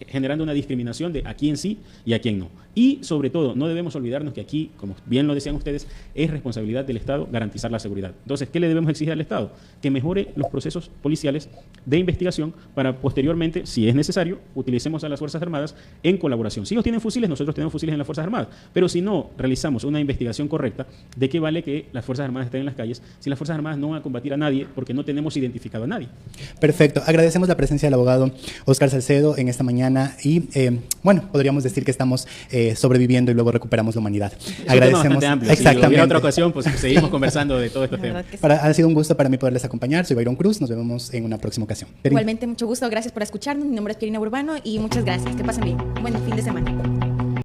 generando una discriminación de a quién sí y a quién no. Y, sobre todo, no debemos olvidarnos que aquí, como bien lo decían ustedes, es responsabilidad del Estado garantizar la seguridad. Entonces, ¿qué le debemos exigir al Estado? Que mejore los procesos policiales de investigación para posteriormente, si es necesario, utilicemos a las Fuerzas Armadas en colaboración. Si ellos tienen fusiles, nosotros tenemos fusiles en las Fuerzas Armadas. Pero si no realizamos una investigación correcta, ¿de qué vale que las Fuerzas Armadas estén en las calles si las Fuerzas Armadas no van a combatir a nadie porque no tenemos identificado a nadie? Perfecto. Agradecemos la presencia del abogado Óscar Salcedo en esta mañana y, bueno, podríamos decir que estamos sobreviviendo y luego recuperamos la humanidad. Es un tema bastante amplio. Si Exactamente. hubiera otra ocasión, pues seguimos conversando de todos estos La verdad temas. que sí. Ha sido un gusto para mí poderles acompañar. Soy Byron Cruz. Nos vemos en una próxima ocasión. Igualmente, mucho gusto. Gracias por escucharnos. Mi nombre es Pierina Urbano y muchas gracias. Que pasen bien. Buen fin de semana.